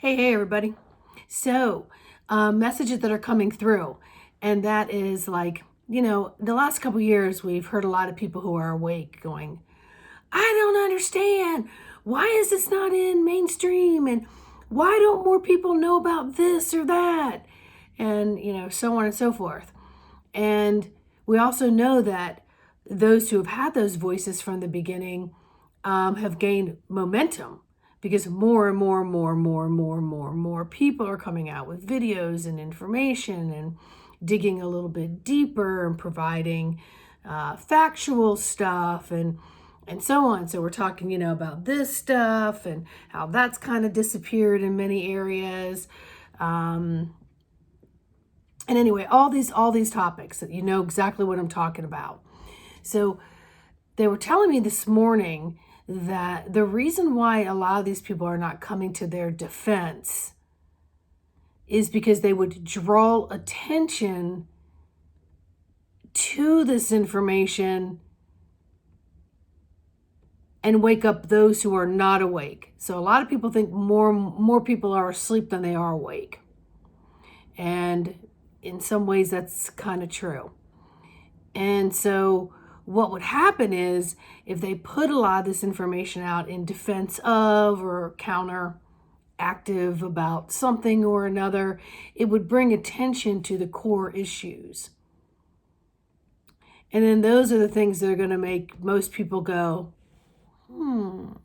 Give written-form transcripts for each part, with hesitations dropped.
Hey, everybody. So, messages that are coming through, and that is like, the last couple years, we've heard a lot of people who are awake going, I don't understand. Why is this not in mainstream? And why don't more people know about this or that? And, so on and so forth. And we also know that those who have had those voices from the beginning have gained momentum because more and more and more and more and more and more and more people are coming out with videos and information and digging a little bit deeper and providing factual stuff and so on. So we're talking, about this stuff and how that's kind of disappeared in many areas. And anyway, all these topics that you know exactly what I'm talking about. So they were telling me this morning that the reason why a lot of these people are not coming to their defense is because they would draw attention to this information and wake up those who are not awake. So a lot of people think more people are asleep than they are awake. And in some ways that's kind of true. And so what would happen is if they put a lot of this information out in defense of or counteractive about something or another, it would bring attention to the core issues. And then those are the things that are going to make most people go, And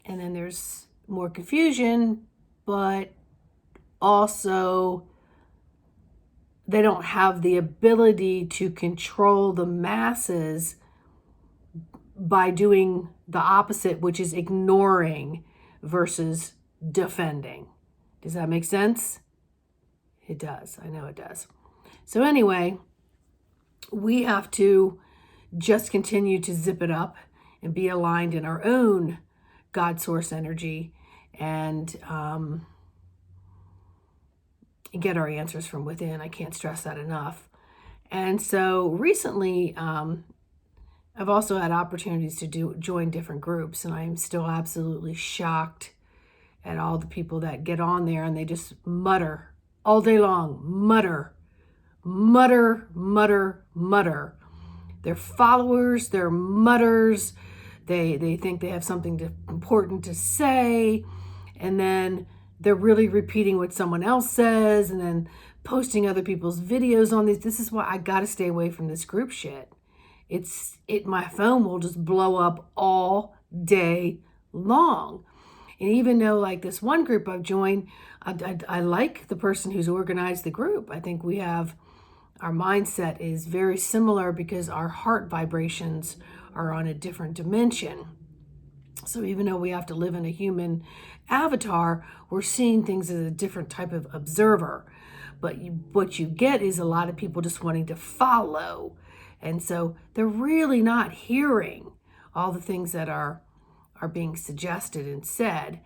then there's more confusion, but also they don't have the ability to control the masses by doing the opposite, which is ignoring versus defending. Does that make sense? It does. I know it does. So anyway, we have to just continue to zip it up and be aligned in our own God source energy and get our answers from within. I can't stress that enough. And so recently, I've also had opportunities to join different groups, and I'm still absolutely shocked at all the people that get on there and they just mutter all day long, mutter, mutter, mutter, mutter. They're followers, they're mutters. They think they have something important to say, and then they're really repeating what someone else says and then posting other people's videos on these. This is why I got to stay away from this group shit. My phone will just blow up all day long. And even though like this one group I've joined, I like the person who's organized the group. I think our mindset is very similar because our heart vibrations are on a different dimension. So even though we have to live in a human avatar, we're seeing things as a different type of observer. But what you get is a lot of people just wanting to follow. And so they're really not hearing all the things that are being suggested and said.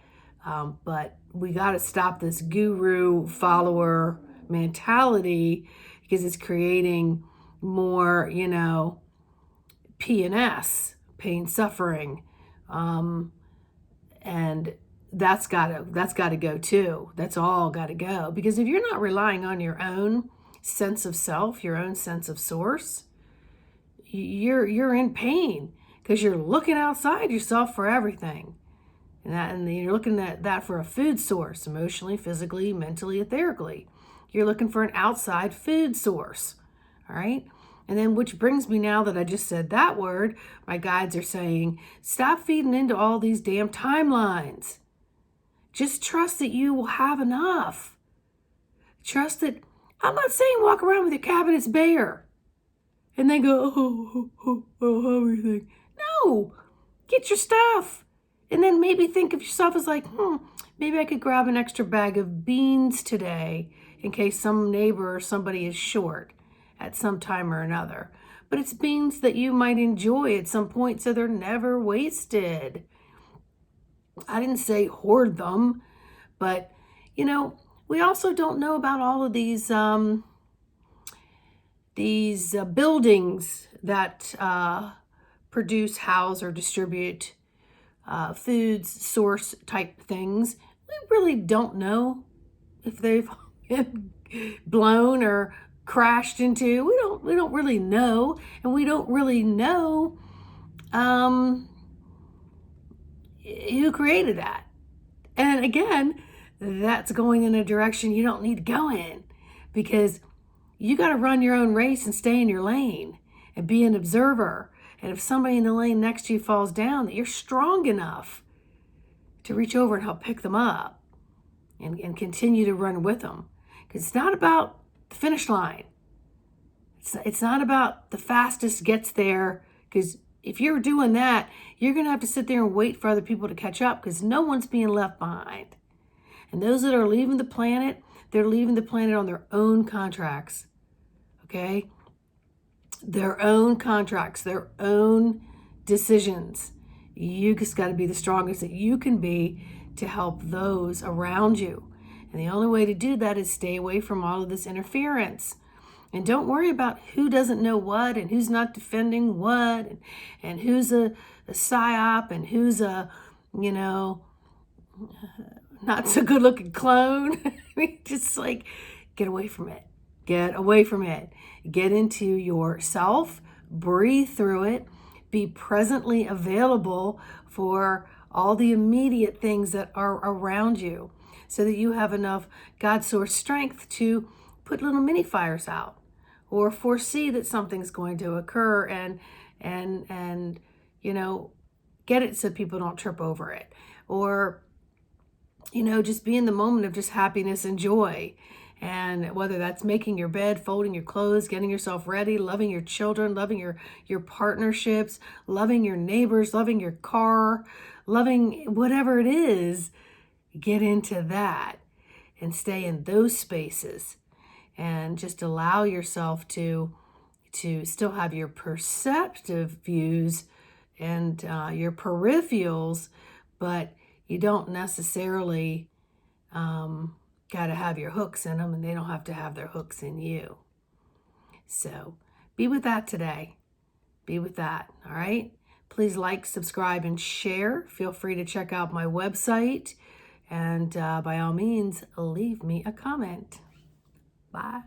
But we got to stop this guru follower mentality because it's creating more, P&S, pain, suffering. And that's gotta go too. That's all gotta go. Because if you're not relying on your own sense of self, your own sense of source, you're in pain because you're looking outside yourself for everything. And you're looking at that for a food source, emotionally, physically, mentally, etherically. You're looking for an outside food source. All right. And then, which brings me, now that I just said that word, my guides are saying, stop feeding into all these damn timelines. Just trust that you will have enough. Trust that, I'm not saying walk around with your cabinets bare and then go, everything. No, get your stuff. And then maybe think of yourself as like, maybe I could grab an extra bag of beans today in case some neighbor or somebody is short at some time or another. But it's beans that you might enjoy at some point, so they're never wasted. I didn't say hoard them, but we also don't know about all of these buildings that produce, house, or distribute foods, source type things we really don't know if they've been blown or crashed into. We don't really know, and we don't really know um, who created that. And again, that's going in a direction you don't need to go in, because you got to run your own race and stay in your lane and be an observer. And if somebody in the lane next to you falls down, that you're strong enough to reach over and help pick them up and continue to run with them. Because it's not about the finish line. It's not about the fastest gets there, because if you're doing that, you're going to have to sit there and wait for other people to catch up, because no one's being left behind. And those that are leaving the planet, they're leaving the planet on their own contracts. Okay? Their own contracts, their own decisions. You just got to be the strongest that you can be to help those around you. And the only way to do that is stay away from all of this interference. And don't worry about who doesn't know what and who's not defending what and who's a psyop and who's a, not so good looking clone. I mean, just like, get away from it. Get away from it. Get into yourself, breathe through it, be presently available for all the immediate things that are around you, so that you have enough God source strength to put little mini fires out, or foresee that something's going to occur and get it so people don't trip over it, or just be in the moment of just happiness and joy. And whether that's making your bed, folding your clothes, getting yourself ready, loving your children, loving your partnerships, loving your neighbors, loving your car, loving whatever it is, get into that and stay in those spaces, and just allow yourself to still have your perceptive views and your peripherals, but you don't necessarily got to have your hooks in them, and they don't have to have their hooks in you. So be with that today. Be with that. All right. Please like, subscribe, and share. Feel free to check out my website. And by all means, leave me a comment. Bye.